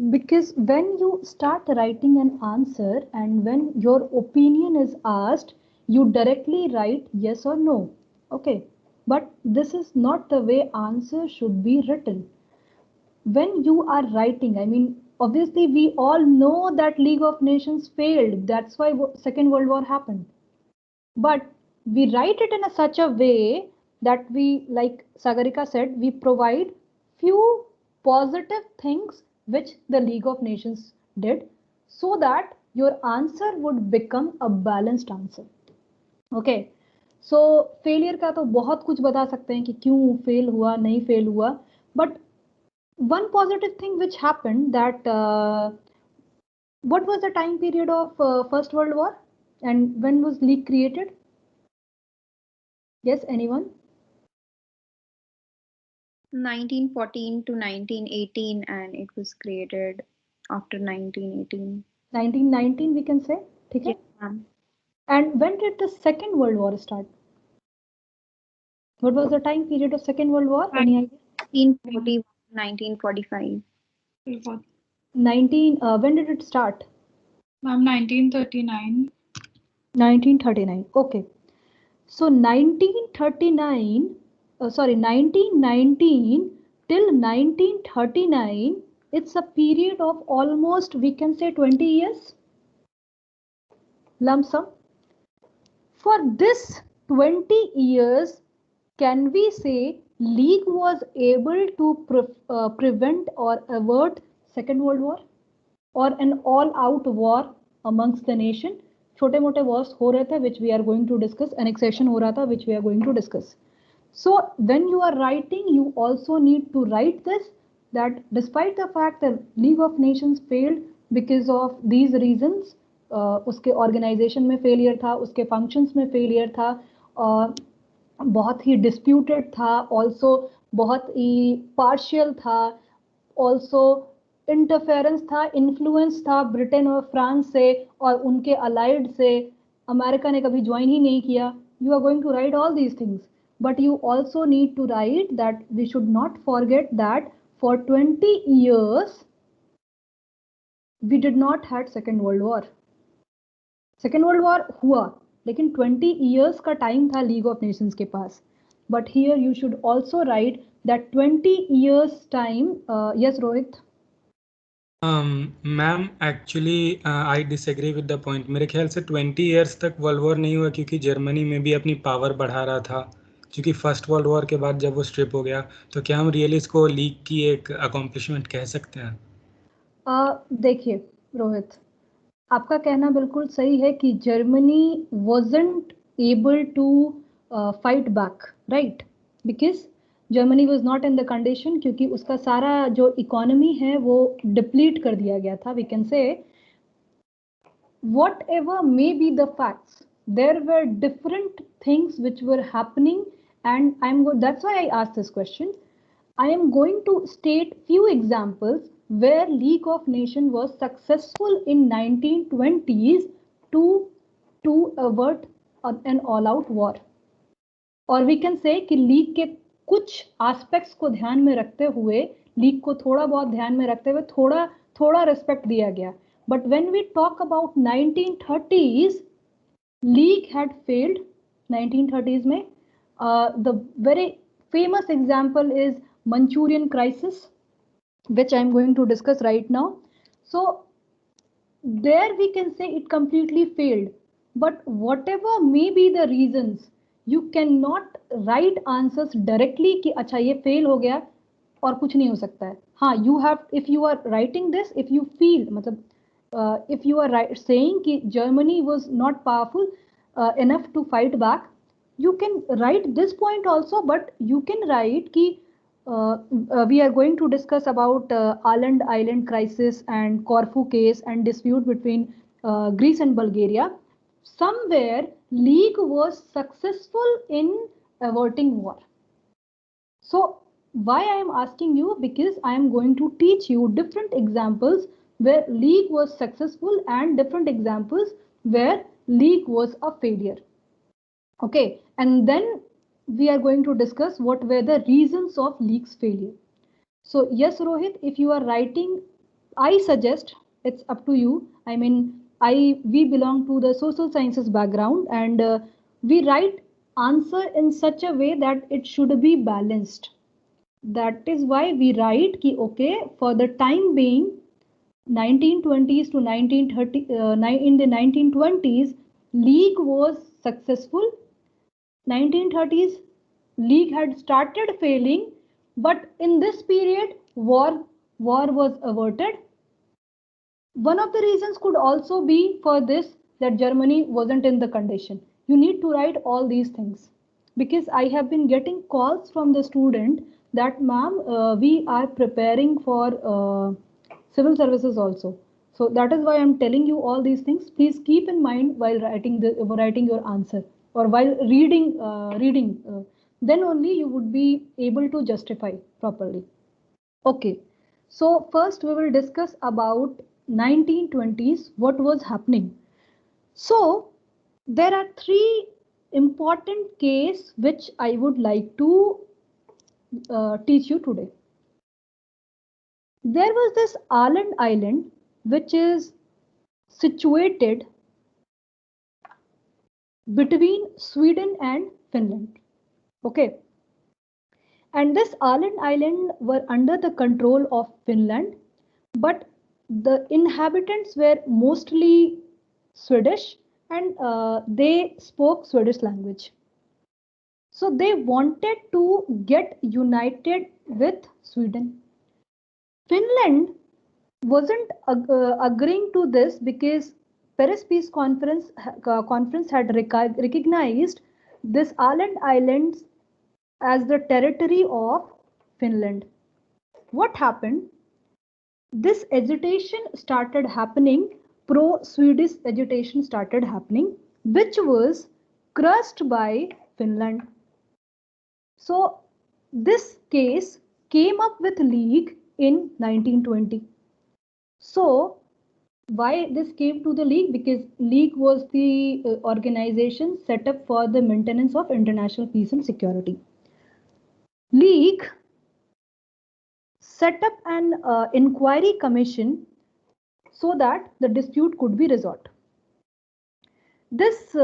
Because when you start writing an answer and when your opinion is asked, you directly write yes or no. Okay. But this is not the way answer should be written. When you are writing, I mean, obviously we all know that League of Nations failed. That's why Second World War happened. But we write it in such a way that we, like Sagarika said, we provide few positive things which the League of Nations did, so that your answer would become a balanced answer. Okay so failure का तो बहुत कुछ बता सकते हैं कि क्यों fail हुआ नहीं फेल हुआ, but one positive thing which happened that what was the time period of First World War and when was League created? Yes, anyone? 1914 to 1918, and it was created after 1918. 1919 we can say. ठीक है? Yeah. And when did the Second World War start? What was the time period of Second World War? Any idea? 1940, 1945. when did it start? Ma'am, 1939. 1939. Okay. So 1939, 1919 till 1939, it's a period of almost, we can say 20 years, lump sum. For this 20 years, can we say League was able to prevent or avert Second World War or an all-out war amongst the nation? छोटे मोटे wars हो रहे थे which we are going to discuss, annexation हो रहा था which we are going to discuss. So when you are writing, you also need to write this, that despite the fact that League of Nations failed because of these reasons, उसके organization में failure था, उसके functions में failure था, बहुत ही disputed था, also बहुत ही partial था, also इंटरफेरेंस था, इन्फ्लुएंस था ब्रिटेन और फ्रांस से और उनके अलाइड से, अमेरिका ने कभी ज्वाइन ही नहीं किया. You are going to write all these things, but you also need to write that we should not forget that for 20 years we did not had Second World War. Second World War हुआ लेकिन 20 years का time था league of Nations के पास. But here you should also write that 20 years time. Yes, Rohit. Ma'am actually I disagree with the point. मेरे ख्याल से 20 years तक world war नहीं हुआ क्योंकि जर्मनी में भी अपनी पावर बढ़ा रहा था, क्योंकि फर्स्ट वर्ल्ड वॉर के बाद जब वो स्ट्रिप हो गया, तो क्या हम रियली इसको लीग की एक अकॉम्प्लिशमेंट कह सकते हैं? देखिए रोहित, आपका कहना बिल्कुल सही है कि Germany wasn't able to fight back, right? Because Germany was not in the condition, क्योंकि उसका सारा जो इकोनॉमी है वो डिप्लीट कर दिया गया था. We can say whatever may be the facts, there were different things which were happening, and I am that's why I asked this question. I am going to state few examples where League of Nations was successful in 1920s to avert an all-out war. और we can say कि league के कुछ aspects को ध्यान में रखते हुए, league को थोड़ा बहुत ध्यान में रखते हुए थोड़ा रिस्पेक्ट दिया गया. But when we talk about 1930s, league had failed 1930s में. The very famous example is Manchurian crisis, which I am going to discuss right now. So there we can say it completely failed. But whatever may be the reasons, you cannot write answers directly कि अच्छा ये fail हो गया और कुछ नहीं हो सकता है. हाँ, you have, if you are writing this, if you feel मतलब if you are saying कि Germany was not powerful enough to fight back, you can write this point also, but you can write कि we are going to discuss about Åland Island crisis and Corfu case and dispute between Greece and Bulgaria. Somewhere League was successful in averting war. So why I am asking you, because I am going to teach you different examples where League was successful and different examples where League was a failure. Okay, and then we are going to discuss what were the reasons of League's failure. So yes, Rohit, if you are writing I suggest, it's up to you. I mean, we belong to the social sciences background, and we write answer in such a way that it should be balanced. That is why we write ki okay, for the time being 1920s to 1930 in the 1920s league was successful. 1930s league had started failing, but in this period war was averted. One of the reasons could also be for this that Germany wasn't in the condition. You need to write all these things, because I have been getting calls from the student that ma'am, we are preparing for civil services also. So that is why I'm telling you all these things. Please keep in mind while writing your answer, or while reading. Then only you would be able to justify properly. Okay, so first we will discuss about 1920s, what was happening. So there are three important cases which I would like to teach you today. There was this Åland Island which is situated between Sweden and Finland. Okay, and this Åland Island were under the control of Finland, but the inhabitants were mostly Swedish, and they spoke Swedish language. So they wanted to get united with Sweden. Finland wasn't agreeing to this because Paris Peace Conference had recognized this Åland Islands as the territory of Finland. What happened? This agitation started happening, pro-Swedish agitation started happening, which was crushed by Finland. So this case came up with League in 1920. So why this came to the League? Because League was the organization set up for the maintenance of international peace and security. League set up an inquiry commission so that the dispute could be resolved. This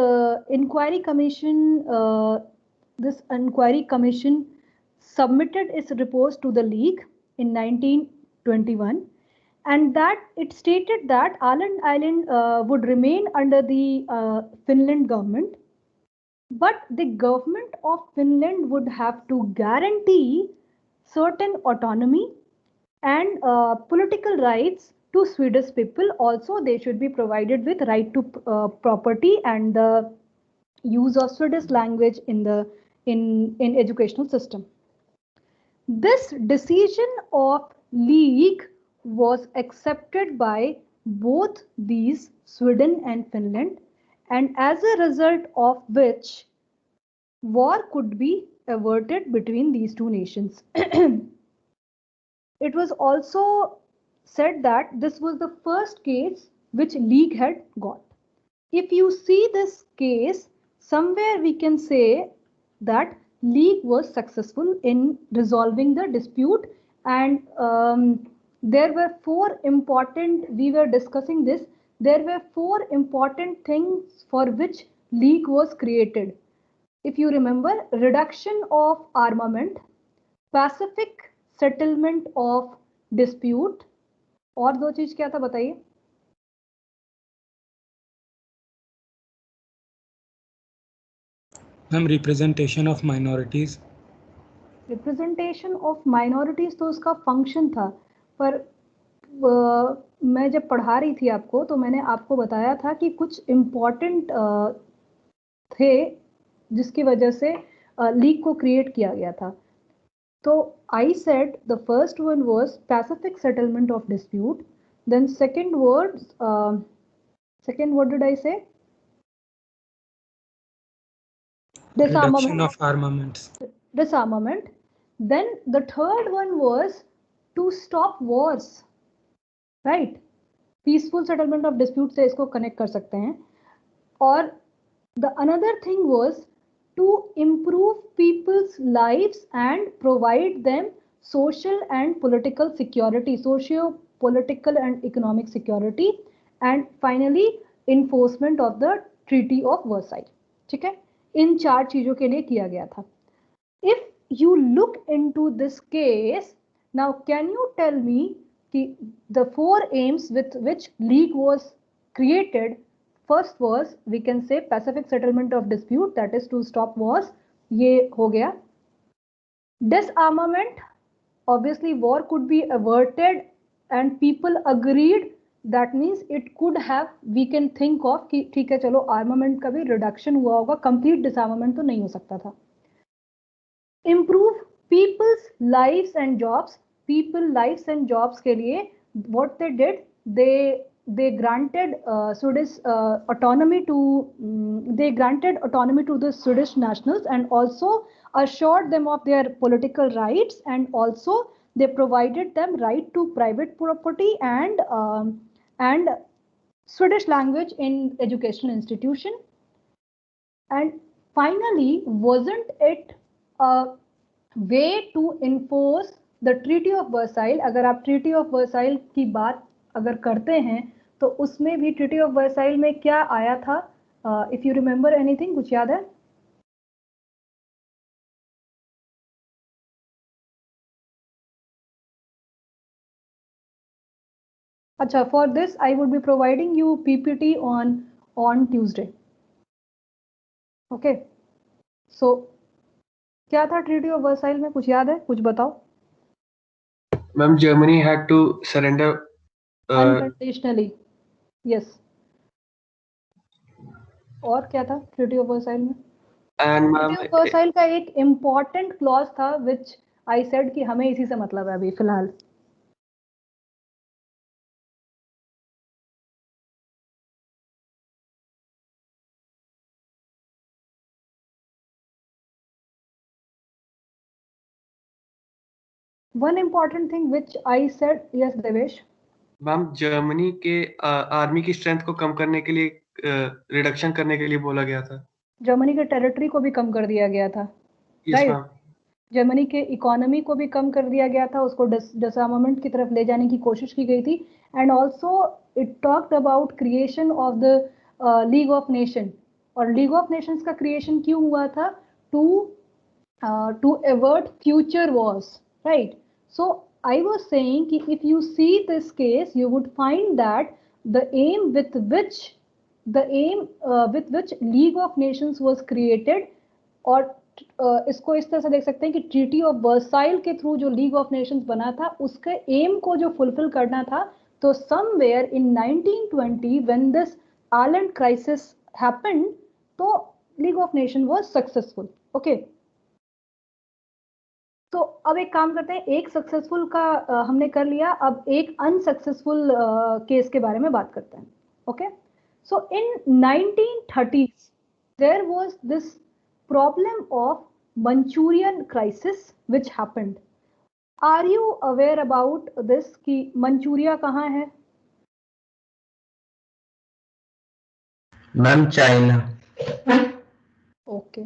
inquiry commission submitted its reports to the League in 1921, and that it stated that Åland Island would remain under the Finland government, but the government of Finland would have to guarantee certain autonomy and political rights to Swedish people. Also, they should be provided with right to property and the use of Swedish language in the in educational system. This decision of League was accepted by both these, Sweden and Finland, and as a result of which war could be averted between these two nations. It was also said that this was the first case which League had got. If you see this case, somewhere we can say that League was successful in resolving the dispute, and there were we were discussing this, there were 4 important things for which League was created. If you remember, reduction of armament, pacific settlement of dispute, और 2 चीज क्या था बताइए? Ma'am representation of minorities. Representation of minorities तो उसका function था, पर मैं जब पढ़ा रही थी आपको तो मैंने आपको बताया था कि कुछ इम्पोर्टेंट थे जिसकी वजह से लीग को क्रिएट किया गया था. So I said the first one was pacific settlement of dispute. Then second what did I say? Reduction of armaments. Disarmament. Then the third one was to stop wars. Right? Peaceful settlement of dispute से इसको connect कर सकते हैं. और the another thing was to improve people's lives and provide them social and political security, political and economic security, and finally enforcement of the Treaty of Versailles. ठीक है, इन 4 चीजों के लिए किया गया था. If you look into this case, now can you tell me the 4 aims with which League was created? First was, we can say, Pacific settlement of dispute, that is to stop wars. ये हो गया. Disarmament, obviously war could be averted and people agreed, that means it could have, we can think of कि ठीक है चलो armament का भी reduction हुआ होगा, complete disarmament तो नहीं हो सकता था. Improve people's lives and jobs. People lives and jobs के लिए what they did, they granted Swedish autonomy to they granted autonomy to the Swedish nationals and also assured them of their political rights, and also they provided them right to private property and Swedish language in educational institution. And finally, wasn't it a way to enforce the Treaty of Versailles? अगर आप Treaty of Versailles की बात अगर करते हैं तो उसमें भी Treaty of Versailles में क्या आया था? If you remember anything, कुछ याद है? अच्छा, for this I would be providing you PPT on Tuesday. Okay. So क्या था Treaty of Versailles में, कुछ याद है? कुछ बताओ. Ma'am, Germany had to surrender unconditionally. Yes. और क्या था Treaty of Versailles में? and Treaty of Versailles का एक important clause था which I said कि हमें इसी से मतलब है अभी फिलहाल. One important thing which I said, yes Devesh. Ma'am, Germany के आर्मी की स्ट्रेंथ को कम करने के लिए रिडक्शन करने के लिए बोला गया था. जर्मनी के टेरिटरी को भी कम कर दिया गया था. Yes, ma'am. जर्मनी के इकोनॉमी को भी कम कर दिया गया था, उसको डिसआर्मामेंट की तरफ ले जाने की कोशिश की गई थी. And also it talked about creation of the League of Nation. और लीग ऑफ नेशंस का क्रिएशन क्यों हुआ था? To avert future wars, right? So I was saying कि if you see this case, you would find that the aim with which League of Nations was created, और इसको इस तरह से देख सकते हैं कि Treaty of Versailles के थ्रू जो League of Nations बना था उसके एम को जो फुलफिल करना था, तो somewhere in 1920 when this Ireland crisis happened, तो League of Nations was successful. Okay. तो अब एक काम करते हैं, एक सक्सेसफुल का हमने कर लिया, अब एक अनसक्सेसफुल केस के बारे में बात करते हैं. Okay. So in 1930s there was this problem of Manchurian crisis which happened. Are you aware about this कि मंचूरिया कहाँ है? Ma'am, China. ओके.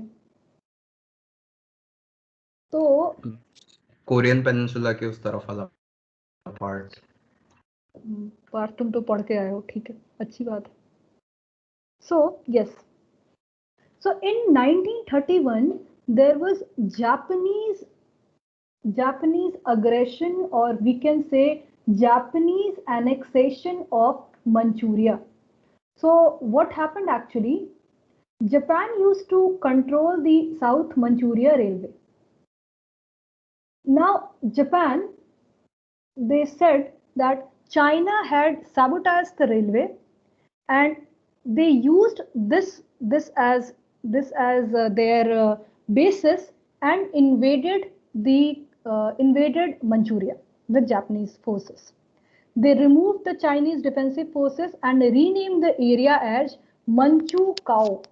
तो कोरियन पेनिनसुला के उस तरफ वाला पार्ट. तुम तो पढ़ के आए हो, ठीक है, अच्छी बात है. So yes, so in 1931 there was Japanese aggression, or we can say Japanese annexation of Manchuria. So what happened actually? Japan used to control the South Manchuria Railway. Now Japan, they said that China had sabotaged the railway and they used this as their basis and invaded Manchuria with Japanese forces. They removed the Chinese defensive forces and renamed the area as Manchukuo.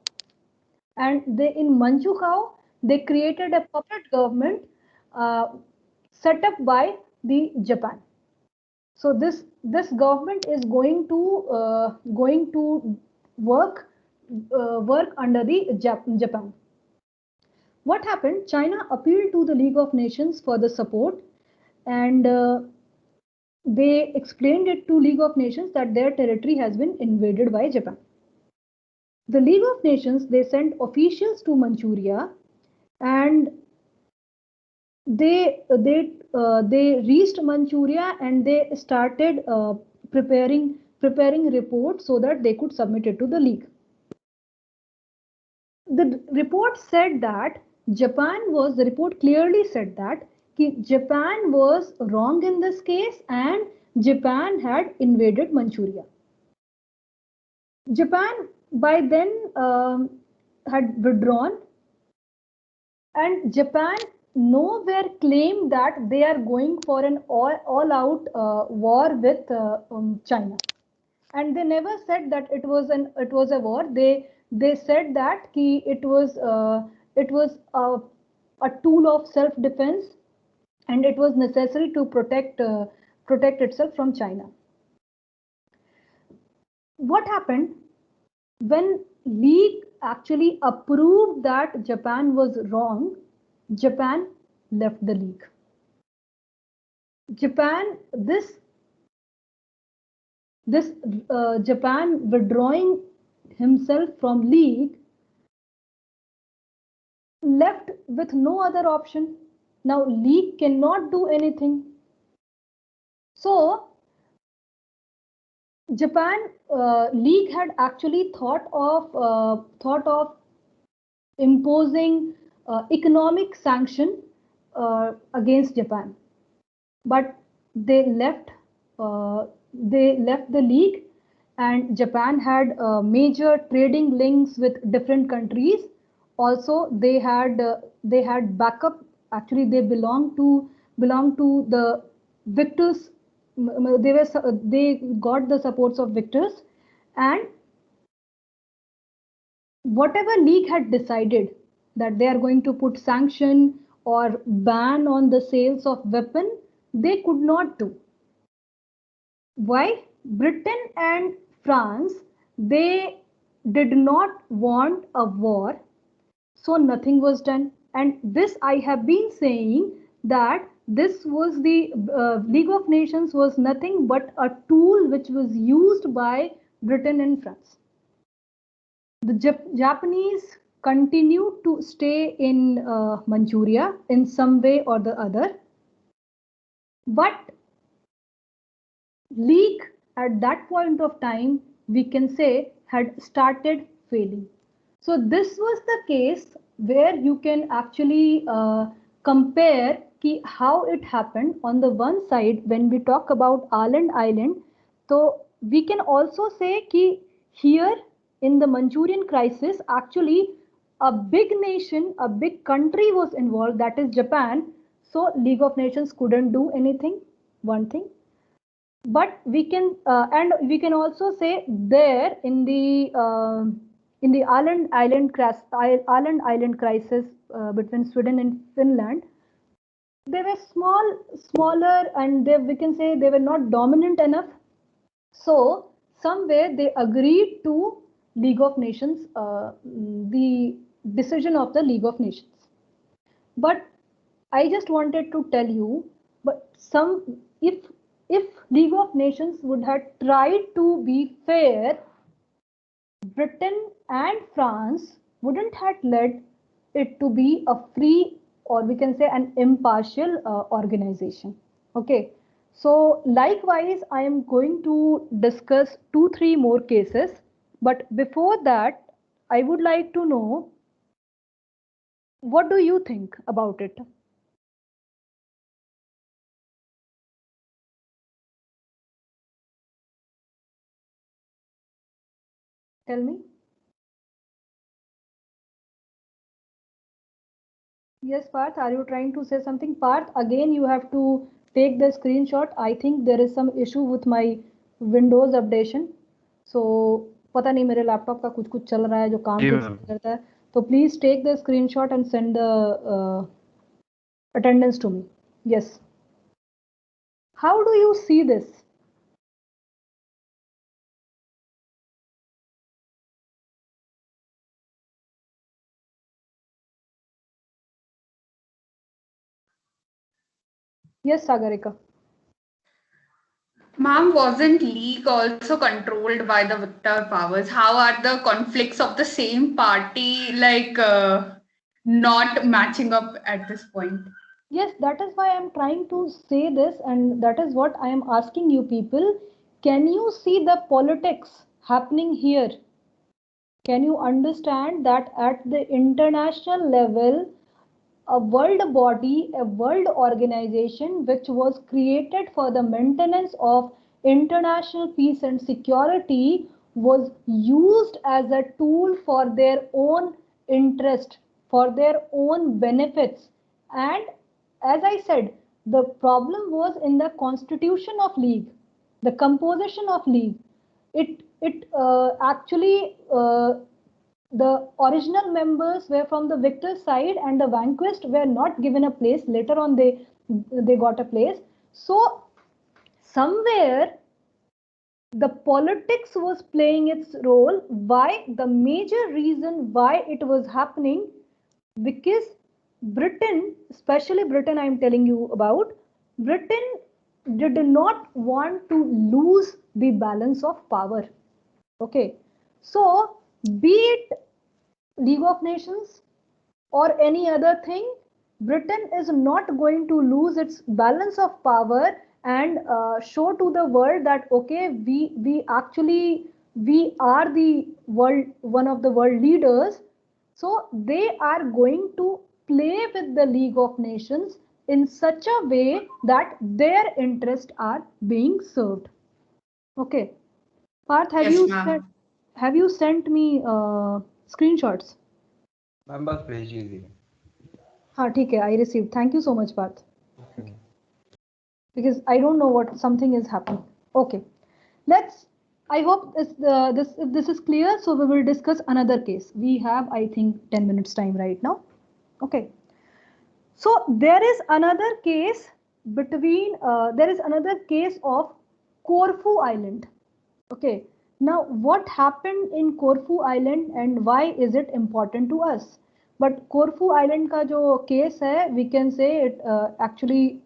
And in Manchukuo they created a puppet government set up by the Japan. So this government is going to work under the Japan. What happened? China appealed to the League of Nations for the support, and they explained it to League of Nations that their territory has been invaded by Japan. The League of Nations, they sent officials to Manchuria, and they reached Manchuria and they started preparing reports so that they could submit it to the League. The report said that the report clearly said that Japan was wrong in this case and Japan had invaded Manchuria. Japan by then had withdrawn, and Japan nowhere claimed that they are going for an all-out war with China, and they never said that it was a war. They said that it was a tool of self-defense, and it was necessary to protect itself from China. What happened when League actually approved that Japan was wrong? Japan left the League. Japan withdrawing himself from League left with no other option. Now League cannot do anything. So Japan League had actually thought of imposing economic sanction against Japan, but they left the League, and Japan had major trading links with different countries. Also, they had backup. Actually, they belong to the victors. They got the supports of victors, and whatever League had decided that they are going to put sanction or ban on the sales of weapon, they could not do. Why? Britain and France, they did not want a war, so nothing was done. And this I have been saying that this was the League of Nations was nothing but a tool which was used by Britain and France. The Japanese continued to stay in Manchuria in some way or the other, but League at that point of time, we can say, had started failing. So this was the case where you can actually compare how it happened. On the one side, when we talk about Åland Island, so we can also say here in the Manchurian crisis, actually a big nation, a big country was involved, that is Japan. So League of Nations couldn't do anything, one thing. But we can and we can also say there in the Åland Island crisis between Sweden and Finland, they were smaller, and we can say they were not dominant enough. So somewhere they agreed to League of Nations, the decision of the League of Nations. But I just wanted to tell you, but if League of Nations would have tried to be fair, Britain and France wouldn't have led it to be a free, or we can say an impartial organization. Okay. So likewise, I am going to discuss 2-3 more cases. But before that, I would like to know, what do you think about it? Tell me. Yes, Parth, are you trying to say something? Parth, again, you have to take the screenshot. I think there is some issue with my Windows updation. So, पता नहीं मेरे laptop का कुछ चल रहा है जो काम ठीक से करता है. So please take the screenshot and send the attendance to me. Yes. How do you see this? Yes, Sagarika. Ma'am, wasn't League also controlled by the victor powers? How are the conflicts of the same party not matching up at this point? Yes, that is why I'm trying to say this, and that is what I am asking you people. Can you see the politics happening here? Can you understand that at the international level, a world body, a world organization which was created for the maintenance of international peace and security was used as a tool for their own interest, for their own benefits? And as I said, the problem was in the constitution of League, the composition of League. It actually the original members were from the victor side and the vanquished were not given a place. Later on they got a place. So somewhere the politics was playing its role. Why? The major reason why it was happening, because Britain, especially Britain, I'm telling you about, Britain did not want to lose the balance of power. Okay, so be it League of Nations or any other thing, Britain is not going to lose its balance of power and show to the world that okay, we actually we are the world, one of the world leaders. So they are going to play with the League of Nations in such a way that their interests are being served. Okay, Parth, Yes, have you sent me screenshots? Ma'am बस भेज दीजिए. हाँ ठीक है, I received. Thank you so much, Parth. Because I don't know what something is happening. Okay, let's. I hope this is clear. So we will discuss another case. We have, I think, 10 minutes time right now. Okay. So there is another case between. There is another case of Corfu Island. Okay. Now, what happened in Corfu Island and why is it important to us? But Corfu Island का जो case है, we can say it actually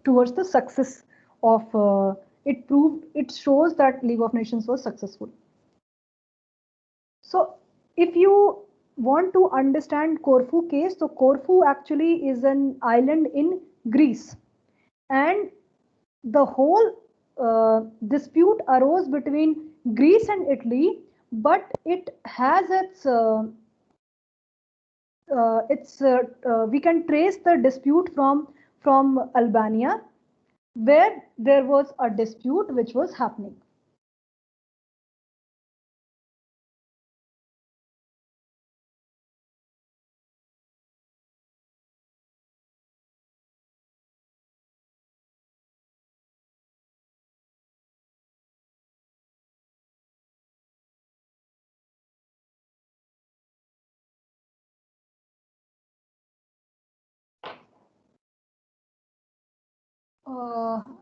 towards the success of it proved, it shows that League of Nations was successful. So if you want to understand Corfu case, so Corfu actually is an island in Greece, and the whole dispute arose between Greece and Italy, but it has we can trace the dispute from Albania, where there was a dispute which was happening.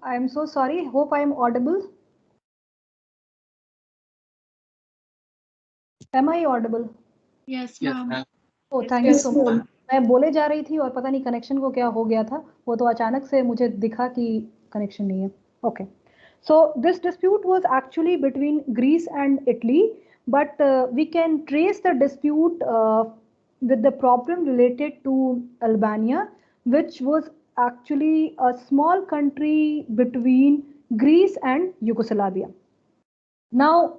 I'm so sorry. Hope I'm audible. Am I audible? Yes, Yes, ma'am. ma'am. Oh, thank you so much. मैं बोले जा रही थी और पता नहीं connection को क्या हो गया था, वो तो अचानक से मुझे दिखा कि कनेक्शन नहीं है. Okay. So this dispute was actually between Greece and Italy, but we can trace the dispute with the problem related to Albania, which was actually a small country between Greece and Yugoslavia. Now,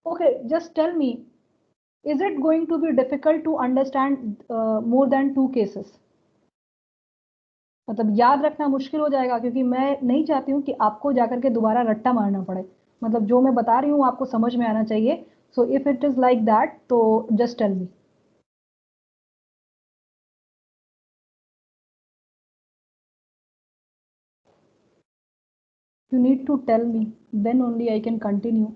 okay, just tell me, is it going to be difficult to understand more than two cases? मतलब याद रखना मुश्किल हो जाएगा, क्योंकि मैं नहीं चाहती हूँ कि आपको जाकर के दोबारा रट्टा मारना पड़े. मतलब जो मैं बता रही हूँ आपको समझ में आना चाहिए. So if it is like that, तो just tell me. You need to tell me, then only I can continue.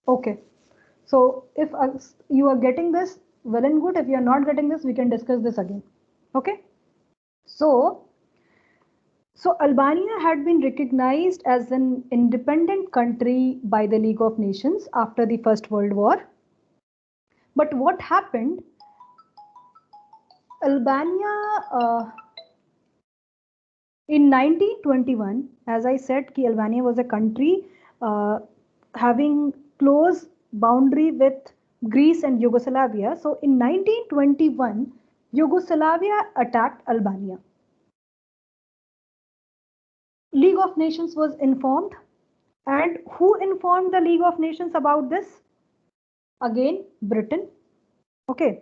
Okay, so if you are getting this, well and good. If you are not getting this, we can discuss this again. Okay, so Albania had been recognized as an independent country by the League of Nations after the First World War. But what happened? Albania, in 1921, as I said, Albania was a country having close boundary with Greece and Yugoslavia. So in 1921, Yugoslavia attacked Albania. League of Nations was informed. And who informed the League of Nations about this? Again, Britain. Okay.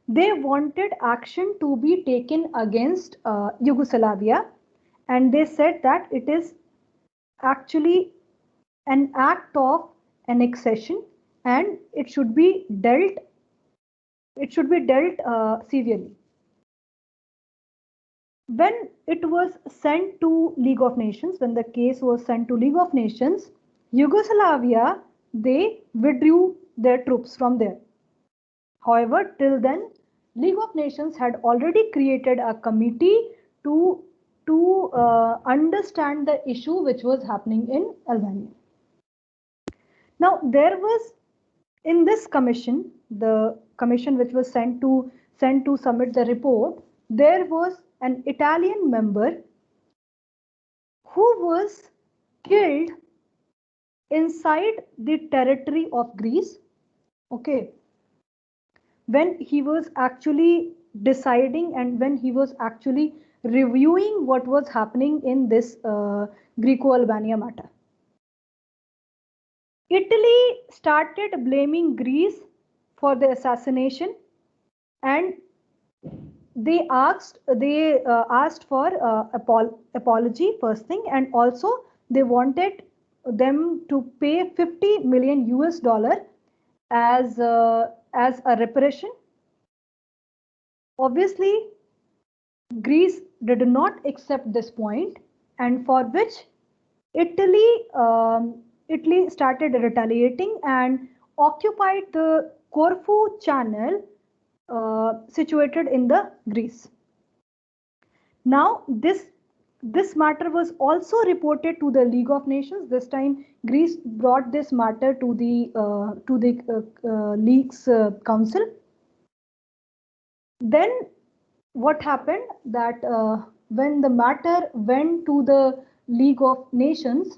They wanted action to be taken against Yugoslavia, and they said that it is actually an act of annexation and it should be dealt severely. When it was sent to League of Nations, when the case was sent to League of Nations, Yugoslavia, they withdrew their troops from there. However, till then, League of Nations had already created a committee to understand the issue which was happening in Albania. Now, there was in this commission, the commission which was sent to submit the report, there was an Italian member who was killed inside the territory of Greece. Okay. When he was actually deciding and when he was actually reviewing what was happening in this Greco-Albania matter. Italy started blaming Greece for the assassination, and they asked for apology first thing, and also they wanted them to pay $50 million as a reparation. Obviously, Greece did not accept this point, and for which Italy started retaliating and occupied the Corfu Channel situated in the Greece. Now this matter was also reported to the League of Nations. This time Greece brought this matter to the League's council. Then what happened that when the matter went to the League of Nations,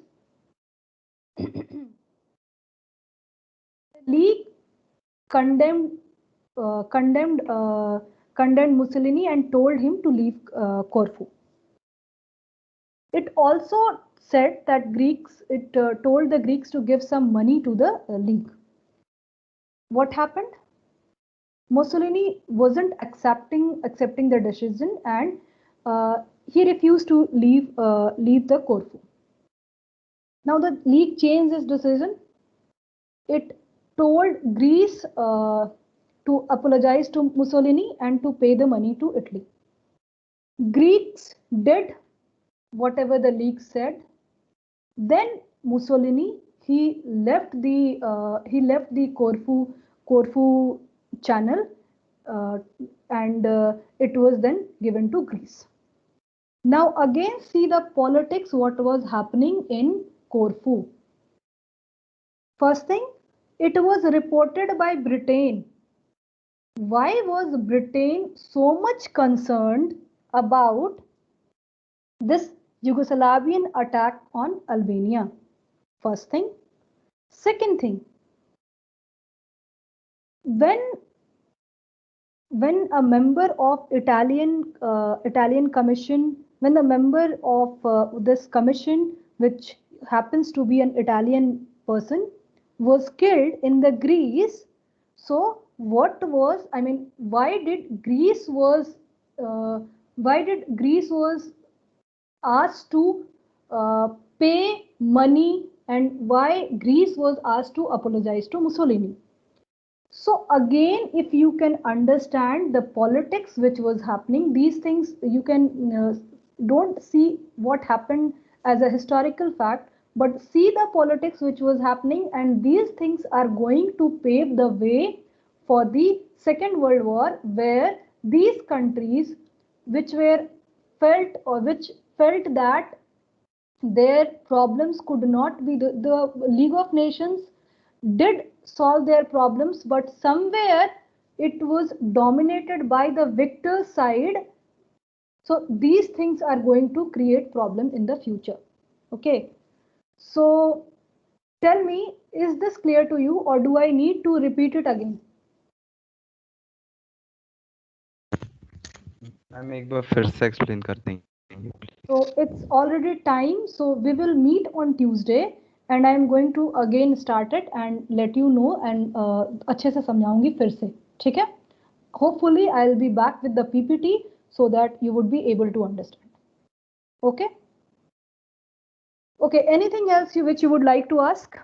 the League condemned Mussolini and told him to leave Corfu. It also said that told the Greeks to give some money to the League. What happened? Mussolini wasn't accepting the decision, and he refused to leave the Corfu. Now the League changed its decision. It told Greece to apologize to Mussolini and to pay the money to Italy. Greeks did whatever the League said. Then Mussolini, he left the Corfu Channel, and it was then given to Greece. Now again, see the politics what was happening in Corfu. First thing, it was reported by Britain. Why was Britain so much concerned about this Yugoslavian attack on Albania? First thing. Second thing, when a member of Italian commission, when a member of this commission, which happens to be an Italian person, was killed in the Greece, so what was, I mean, why did Greece was asked to pay money, and why Greece was asked to apologize to Mussolini? So again, if you can understand the politics which was happening, these things you can don't see what happened as a historical fact, but see the politics which was happening, and these things are going to pave the way for the Second World War, where these countries which felt that their problems could not be, the League of Nations did solve their problems, but somewhere it was dominated by the victor side. So these things are going to create problem in the future. Okay. So tell me, is this clear to you or do I need to repeat it again? Ma'am एक बार फिर से explain कर देंगे. So it's already time. So we will meet on Tuesday and I am going to again start it and let you know and अच्छे से समझाऊंगी फिर से. ठीक है? Hopefully I'll be back with the PPT so that you would be able to understand. Okay? Okay, anything else which you would like to ask?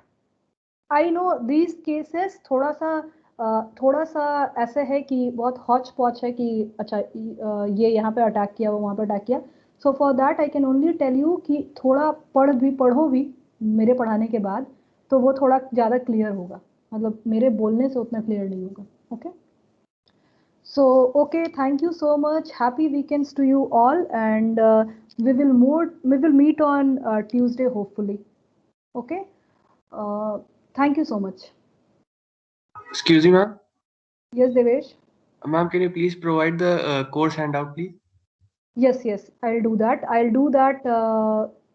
I know these cases थोड़ा सा ऐसे है कि बहुत हॉच पॉच है कि अच्छा ये यहाँ पे अटैक किया वो वहाँ पे अटैक किया. So for that I can only tell you कि थोड़ा पढ़ो भी मेरे पढ़ाने के बाद तो वो थोड़ा ज़्यादा क्लियर होगा. मतलब मेरे बोलने से उतना क्लियर नहीं होगा. Okay. So, okay, thank you so much. Happy weekends to you all, and we will meet on Tuesday, hopefully. Okay. Thank you so much. Excuse me, ma'am. Yes, Devesh. Ma'am, can you please provide the course handout, please? Yes, I'll do that. I'll do that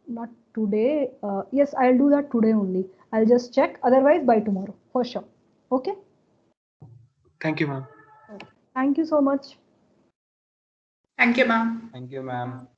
not today. Yes, I'll do that today only. I'll just check. Otherwise, by tomorrow, for sure. Okay. Thank you, ma'am. Thank you so much. Thank you, ma'am. Thank you, ma'am.